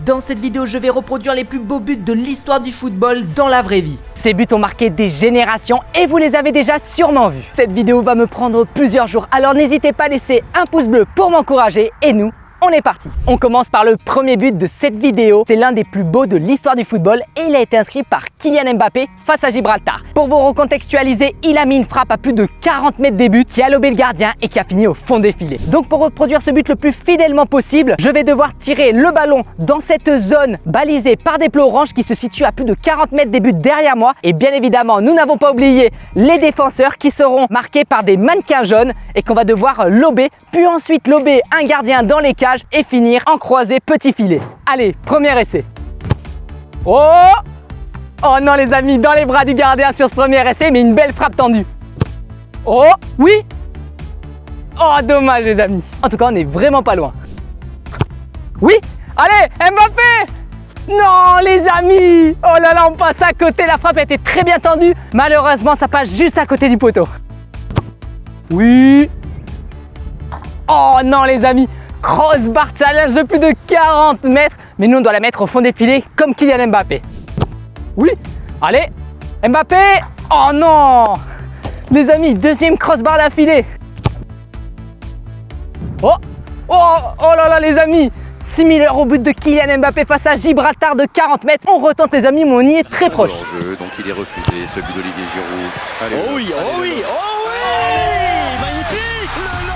Dans cette vidéo, je vais reproduire les plus beaux buts de l'histoire du football dans la vraie vie. Ces buts ont marqué des générations et vous les avez déjà sûrement vus. Cette vidéo va me prendre plusieurs jours, alors n'hésitez pas à laisser un pouce bleu pour m'encourager et nous, on est parti. On commence par le premier but de cette vidéo. C'est l'un des plus beaux de l'histoire du football et il a été inscrit par Kylian Mbappé face à Gibraltar. Pour vous recontextualiser, il a mis une frappe à plus de 40 mètres des buts qui a lobé le gardien et qui a fini au fond des filets. Donc pour reproduire ce but le plus fidèlement possible, je vais devoir tirer le ballon dans cette zone balisée par des plots oranges qui se situent à plus de 40 mètres des buts derrière moi. Et bien évidemment, nous n'avons pas oublié les défenseurs qui seront marqués par des mannequins jaunes et qu'on va devoir lober, puis ensuite lober un gardien dans les cages et finir en croisé petit filet. Allez, premier essai. Oh! Oh non les amis, dans les bras du gardien sur ce premier essai, mais une belle frappe tendue. Oh! Oui! Oh dommage les amis. En tout cas, on n'est vraiment pas loin. Oui! Allez, Mbappé! Non les amis! Oh là là, on passe à côté, la frappe a été très bien tendue. Malheureusement, ça passe juste à côté du poteau. Oui! Oh non les amis! Crossbar challenge de plus de 40 mètres. Mais nous, on doit la mettre au fond des filets comme Kylian Mbappé. Oui, allez, Mbappé. Oh non. Les amis, deuxième crossbar d'affilée. Oh, oh, oh là là les amis. Similaire au but de Kylian Mbappé face à Gibraltar de 40 mètres. On retente les amis, mais on y est très proche. Jeu, donc il est refusé, ce but d'Olivier Giroud. Allez, oh oui, oh oui, oh oui, magnifique.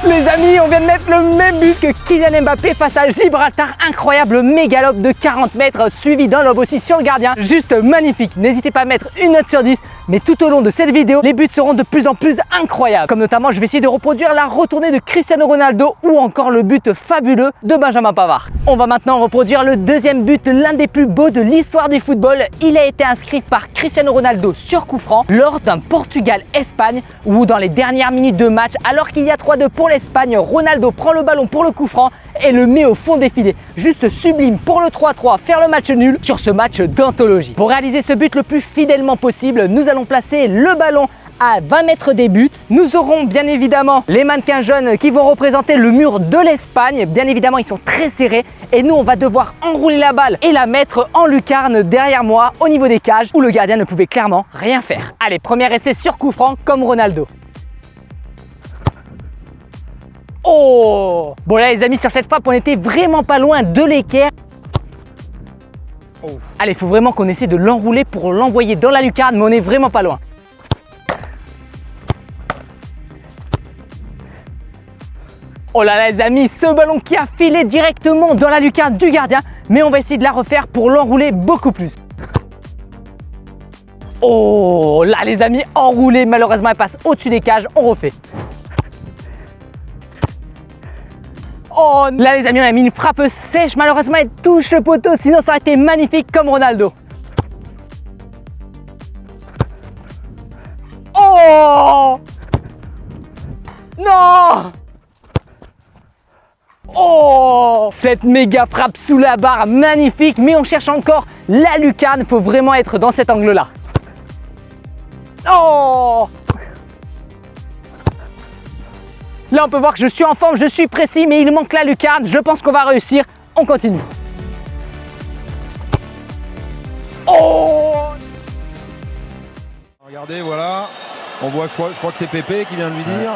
Les amis, on vient de mettre le même but que Kylian Mbappé face à Gibraltar. Incroyable méga lob de 40 mètres suivi d'un lob aussi sur le gardien. Juste magnifique. N'hésitez pas à mettre une note sur 10. Mais tout au long de cette vidéo, les buts seront de plus en plus incroyables. Comme notamment, je vais essayer de reproduire la retournée de Cristiano Ronaldo ou encore le but fabuleux de Benjamin Pavard. On va maintenant reproduire le deuxième but, l'un des plus beaux de l'histoire du football. Il a été inscrit par Cristiano Ronaldo sur coup franc lors d'un Portugal-Espagne où dans les dernières minutes de match, alors qu'il y a 3-2 pour l'Espagne, Ronaldo prend le ballon pour le coup franc et le met au fond des filets. Juste sublime pour le 3-3, faire le match nul sur ce match d'anthologie. Pour réaliser ce but le plus fidèlement possible, nous allons placer le ballon à 20 mètres des buts. Nous aurons bien évidemment les mannequins jaunes qui vont représenter le mur de l'Espagne. Bien évidemment, ils sont très serrés et nous, on va devoir enrouler la balle et la mettre en lucarne derrière moi au niveau des cages où le gardien ne pouvait clairement rien faire. Allez, premier essai sur coup franc comme Ronaldo. Oh! Bon là les amis, sur cette frappe, on était vraiment pas loin de l'équerre. Oh. Allez, il faut vraiment qu'on essaie de l'enrouler pour l'envoyer dans la lucarne, mais on est vraiment pas loin. Oh là là les amis, ce ballon qui a filé directement dans la lucarne du gardien, mais on va essayer de la refaire pour l'enrouler beaucoup plus. Oh là les amis, enroulée, malheureusement elle passe au-dessus des cages, on refait. Oh là les amis, on a mis une frappe sèche, malheureusement elle touche le poteau, sinon ça aurait été magnifique comme Ronaldo. Oh non. Oh, cette méga frappe sous la barre, magnifique, mais on cherche encore la lucarne, il faut vraiment être dans cet angle-là. Oh! Là, on peut voir que je suis en forme, je suis précis, mais il manque la lucarne. Je pense qu'on va réussir. On continue. Oh! Regardez, voilà. On voit, je crois que c'est Pépé qui vient de lui dire.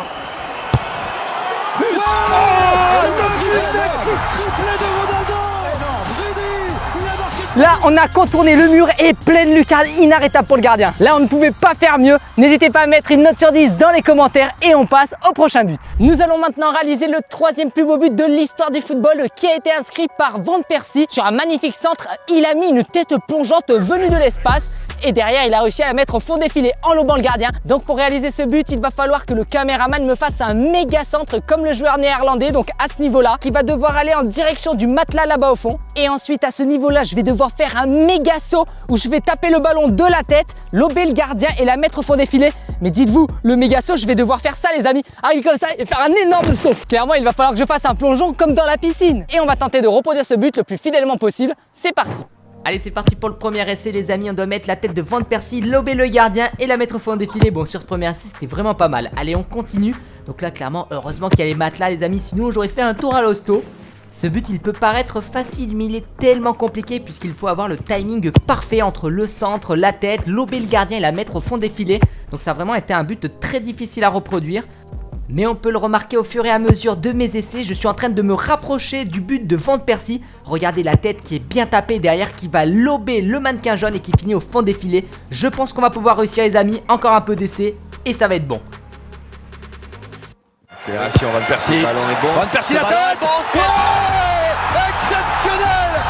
Là, on a contourné le mur et pleine lucarne inarrêtable pour le gardien. Là, on ne pouvait pas faire mieux. N'hésitez pas à mettre une note sur 10 dans les commentaires et on passe au prochain but. Nous allons maintenant réaliser le troisième plus beau but de l'histoire du football qui a été inscrit par Van Persie. Sur un magnifique centre, il a mis une tête plongeante venue de l'espace. Et derrière, il a réussi à la mettre au fond des filets en lobant le gardien. Donc pour réaliser ce but, il va falloir que le caméraman me fasse un méga centre comme le joueur néerlandais, donc à ce niveau-là, qui va devoir aller en direction du matelas là-bas au fond. Et ensuite, à ce niveau-là, je vais devoir faire un méga saut où je vais taper le ballon de la tête, lober le gardien et la mettre au fond des filets. Mais dites-vous, le méga saut, je vais devoir faire ça les amis. Arriver comme ça et faire un énorme saut. Clairement, il va falloir que je fasse un plongeon comme dans la piscine. Et on va tenter de reproduire ce but le plus fidèlement possible. C'est parti. Allez, c'est parti pour le premier essai les amis, on doit mettre la tête de Van Persie, lober le gardien et la mettre au fond des filets. Bon, sur ce premier essai, c'était vraiment pas mal. Allez, on continue. Donc là, clairement, heureusement qu'il y a les matelas les amis, sinon j'aurais fait un tour à l'hosto. Ce but il peut paraître facile mais il est tellement compliqué puisqu'il faut avoir le timing parfait entre le centre, la tête, lober le gardien et la mettre au fond des filets. Donc ça a vraiment été un but très difficile à reproduire. Mais on peut le remarquer au fur et à mesure de mes essais, je suis en train de me rapprocher du but de Van Persie. Regardez la tête qui est bien tapée derrière, qui va lober le mannequin jaune et qui finit au fond des filets. Je pense qu'on va pouvoir réussir les amis, encore un peu d'essais et ça va être bon. Accélération, Van Persie. Le ballon est bon. Van Persie la tête. Exceptionnel.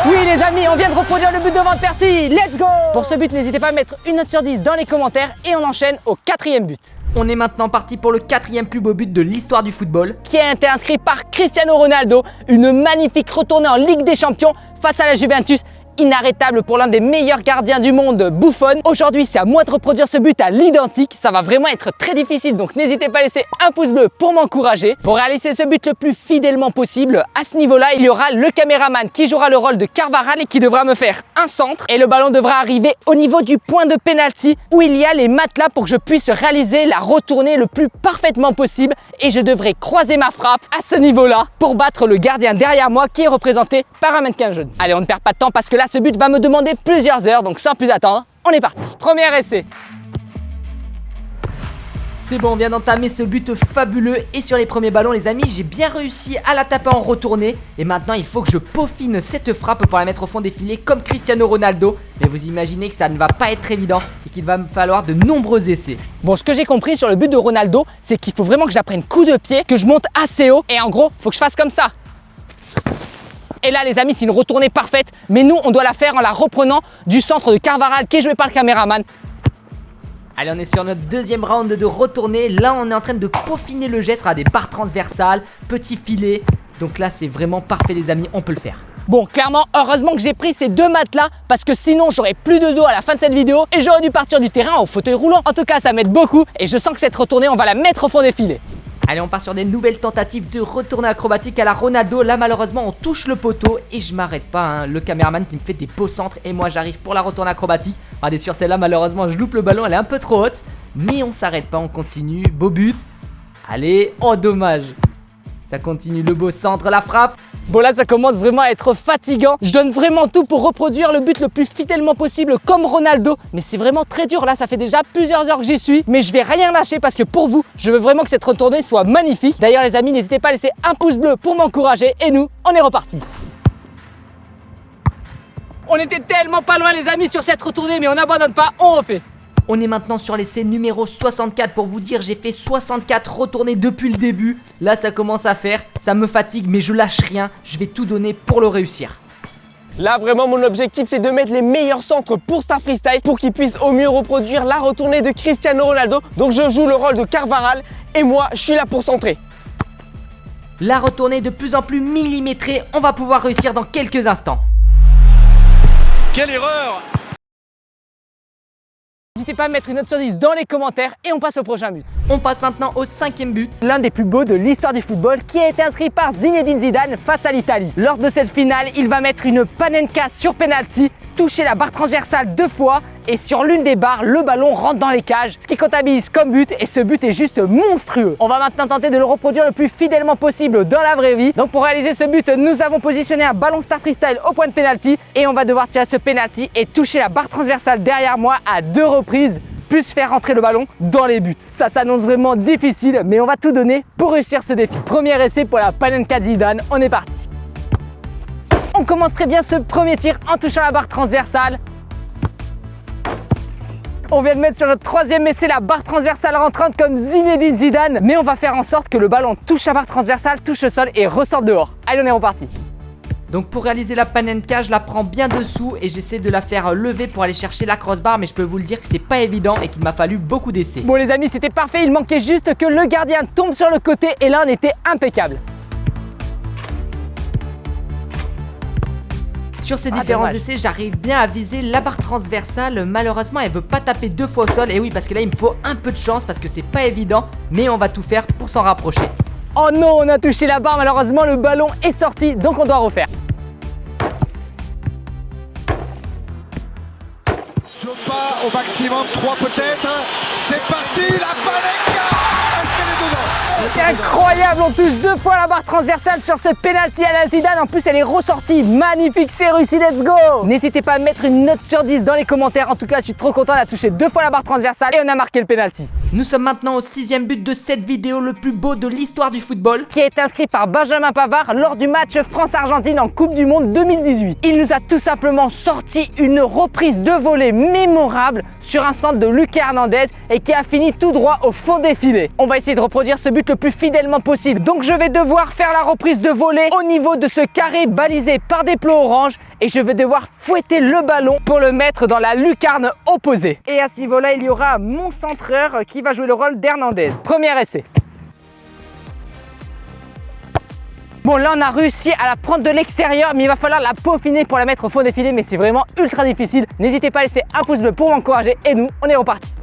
Oui les amis, on vient de reproduire le but de Van Persie, let's go! Pour ce but, n'hésitez pas à mettre une note sur 10 dans les commentaires et on enchaîne au 4e but. On est maintenant parti pour le 4e plus beau but de l'histoire du football. Qui a été inscrit par Cristiano Ronaldo, une magnifique retournée en Ligue des Champions face à la Juventus. Inarrêtable pour l'un des meilleurs gardiens du monde, Buffon. Aujourd'hui, c'est à moi de reproduire ce but à l'identique. Ça va vraiment être très difficile, donc n'hésitez pas à laisser un pouce bleu pour m'encourager. Pour réaliser ce but le plus fidèlement possible, à ce niveau-là, il y aura le caméraman qui jouera le rôle de Carvajal et qui devra me faire un centre. Et le ballon devra arriver au niveau du point de pénalty où il y a les matelas pour que je puisse réaliser la retournée le plus parfaitement possible. Et je devrai croiser ma frappe à ce niveau-là pour battre le gardien derrière moi qui est représenté par un mannequin jaune. Allez, on ne perd pas de temps parce que là, ce but va me demander plusieurs heures, donc sans plus attendre, on est parti. Premier essai. C'est bon, on vient d'entamer ce but fabuleux et sur les premiers ballons les amis, j'ai bien réussi à la taper en retournée. Et maintenant il faut que je peaufine cette frappe pour la mettre au fond des filets comme Cristiano Ronaldo. Mais vous imaginez que ça ne va pas être évident et qu'il va me falloir de nombreux essais. Bon, ce que j'ai compris sur le but de Ronaldo, c'est qu'il faut vraiment que j'apprenne coup de pied, que je monte assez haut et en gros, il faut que je fasse comme ça. Et là les amis, c'est une retournée parfaite, mais nous on doit la faire en la reprenant du centre de Carvajal qui est joué par le caméraman. Allez, on est sur notre deuxième round de retournée. Là on est en train de peaufiner le geste, des barres transversales, petit filet. Donc là c'est vraiment parfait les amis, on peut le faire. Bon, clairement, heureusement que j'ai pris ces deux matelas parce que sinon j'aurais plus de dos à la fin de cette vidéo et j'aurais dû partir du terrain en fauteuil roulant. En tout cas ça m'aide beaucoup et je sens que cette retournée on va la mettre au fond des filets. Allez, on part sur des nouvelles tentatives de retournée acrobatique à la Ronaldo. Là, malheureusement, on touche le poteau et je m'arrête pas. Hein. Le caméraman qui me fait des beaux centres et moi, j'arrive pour la retournée acrobatique. Regardez, sur celle-là, malheureusement, je loupe le ballon. Elle est un peu trop haute. Mais on s'arrête pas, on continue. Beau but. Allez, oh, dommage. Ça continue, le beau centre, la frappe. Bon là ça commence vraiment à être fatigant. Je donne vraiment tout pour reproduire le but le plus fidèlement possible comme Ronaldo. Mais c'est vraiment très dur là, ça fait déjà plusieurs heures que j'y suis. Mais je vais rien lâcher parce que pour vous, je veux vraiment que cette retournée soit magnifique. D'ailleurs les amis, n'hésitez pas à laisser un pouce bleu pour m'encourager. Et nous, on est reparti. On était tellement pas loin les amis sur cette retournée, mais on n'abandonne pas, on refait. On est maintenant sur l'essai numéro 64. Pour vous dire, j'ai fait 64 retournées depuis le début. Là, ça commence à faire. Ça me fatigue, mais je lâche rien. Je vais tout donner pour le réussir. Là, vraiment, mon objectif, c'est de mettre les meilleurs centres pour Star Freestyle pour qu'ils puissent au mieux reproduire la retournée de Cristiano Ronaldo. Donc, je joue le rôle de Carvajal et moi, je suis là pour centrer. La retournée de plus en plus millimétrée. On va pouvoir réussir dans quelques instants. Quelle erreur! N'hésitez pas à mettre une note sur 10 dans les commentaires et on passe au prochain but. On passe maintenant au 5e but. L'un des plus beaux de l'histoire du football qui a été inscrit par Zinedine Zidane face à l'Italie. Lors de cette finale, il va mettre une panenka sur penalty, toucher la barre transversale 2 fois et sur l'une des barres, le ballon rentre dans les cages, ce qui comptabilise comme but et ce but est juste monstrueux. On va maintenant tenter de le reproduire le plus fidèlement possible dans la vraie vie. Donc pour réaliser ce but, nous avons positionné un ballon Star Freestyle au point de penalty et on va devoir tirer ce penalty et toucher la barre transversale derrière moi à 2 reprises, plus faire rentrer le ballon dans les buts. Ça s'annonce vraiment difficile, mais on va tout donner pour réussir ce défi. Premier essai pour la panenka de Zidane, on est parti. On commence très bien ce premier tir en touchant la barre transversale. On vient de mettre sur notre 3e essai la barre transversale rentrante comme Zinedine Zidane, mais on va faire en sorte que le ballon touche la barre transversale, touche le sol et ressorte dehors. Allez, on est reparti. Donc pour réaliser la panenka, je la prends bien dessous et j'essaie de la faire lever pour aller chercher la crossbar, mais je peux vous le dire que c'est pas évident et qu'il m'a fallu beaucoup d'essais. Bon les amis, c'était parfait, il manquait juste que le gardien tombe sur le côté et là on était impeccable. Sur ces différents dommage. essais, j'arrive bien à viser la barre transversale. Malheureusement, elle veut pas taper 2 fois au sol. Et oui, parce que là, il me faut un peu de chance parce que c'est pas évident. Mais on va tout faire pour s'en rapprocher. Oh non, on a touché la barre, malheureusement le ballon est sorti, donc on doit refaire. Pas au maximum 3 peut-être. C'est parti, la panenka. Est-ce qu'elle est dedans? Incroyable, on touche 2 fois la barre transversale sur ce penalty à la Zidane. En plus, elle est ressortie. Magnifique, c'est réussi, let's go. N'hésitez pas à mettre une note sur 10 dans les commentaires. En tout cas, je suis trop content, on a touché 2 fois la barre transversale et on a marqué le penalty. Nous sommes maintenant au 6e but de cette vidéo, le plus beau de l'histoire du football. Qui a été inscrit par Benjamin Pavard lors du match France-Argentine en Coupe du Monde 2018. Il nous a tout simplement sorti une reprise de volée mémorable sur un centre de Lucas Hernandez et qui a fini tout droit au fond des filets. On va essayer de reproduire ce but le plus fidèlement possible. Donc je vais devoir faire la reprise de volée au niveau de ce carré balisé par des plots orange et je vais devoir fouetter le ballon pour le mettre dans la lucarne opposée. Et à ce niveau-là, il y aura mon centreur qui va jouer le rôle d'Hernandez. Premier essai. Bon, là on a réussi à la prendre de l'extérieur, mais il va falloir la peaufiner pour la mettre au fond des filets, mais c'est vraiment ultra difficile. N'hésitez pas à laisser un pouce bleu pour m'encourager et nous, on est reparti.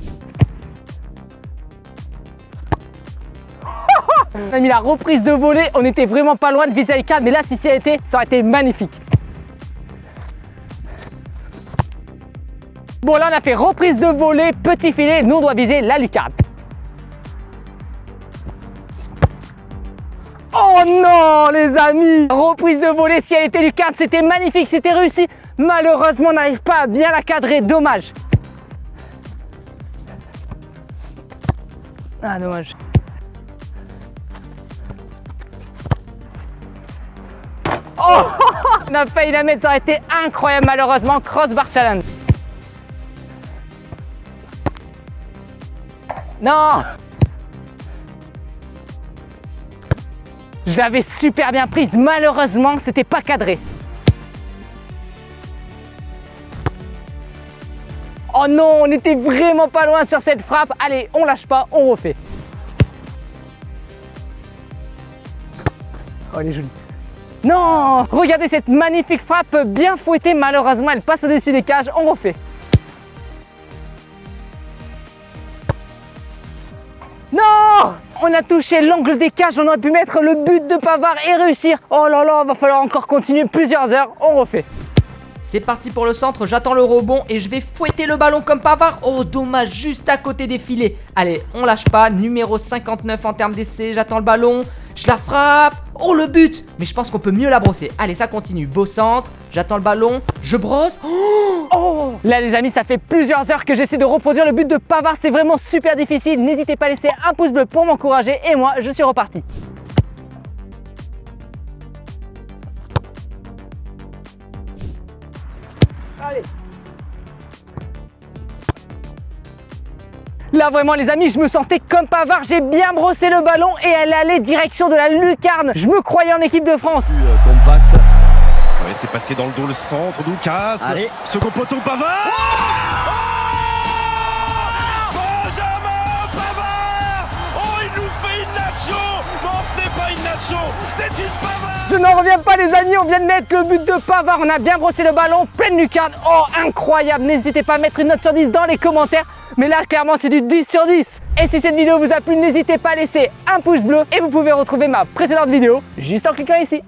On a mis la reprise de volée, on était vraiment pas loin de viser la lucarne, mais là si ça aurait été magnifique. Bon, là on a fait reprise de volée, petit filet, nous on doit viser la lucarne. Oh non les amis! Reprise de volée, si elle était lucarne, c'était magnifique, c'était réussi. Malheureusement, on n'arrive pas à bien la cadrer, dommage. Ah dommage. Oh on a failli la mettre, ça aurait été incroyable malheureusement, crossbar challenge. Non! Je l'avais super bien prise, malheureusement, c'était pas cadré. Oh non, on était vraiment pas loin sur cette frappe. Allez, on lâche pas, on refait. Oh, elle est jolie. Non! Regardez cette magnifique frappe bien fouettée, malheureusement, elle passe au-dessus des cages, on refait. Non! On a touché l'angle des cages, on aurait pu mettre le but de Pavard et réussir. Oh là là, va falloir encore continuer plusieurs heures, on refait. C'est parti pour le centre, j'attends le rebond et je vais fouetter le ballon comme Pavard. Oh dommage, juste à côté des filets. Allez, on lâche pas, numéro 59 en termes d'essai, j'attends le ballon, je la frappe. Oh le but! Mais je pense qu'on peut mieux la brosser. Allez, ça continue, beau centre, j'attends le ballon, je brosse. Oh! Là les amis, ça fait plusieurs heures que j'essaie de reproduire le but de Pavard, c'est vraiment super difficile. N'hésitez pas à laisser un pouce bleu pour m'encourager et moi, je suis reparti. Allez. Là vraiment les amis, je me sentais comme Pavard, j'ai bien brossé le ballon et elle allait direction de la lucarne. Je me croyais en équipe de France. Compact. Ouais, c'est passé dans le dos le centre, Doukas. Allez, second poteau Pavard. Benjamin Pavard. Oh, il nous fait une nacho. Non, ce n'est pas une nacho, c'est une Pavard. Je n'en reviens pas les amis, on vient de mettre le but de Pavard, on a bien brossé le ballon, pleine lucarne. Oh incroyable, n'hésitez pas à mettre une note sur 10 dans les commentaires. Mais là clairement c'est du 10 sur 10. Et si cette vidéo vous a plu, n'hésitez pas à laisser un pouce bleu. Et vous pouvez retrouver ma précédente vidéo juste en cliquant ici.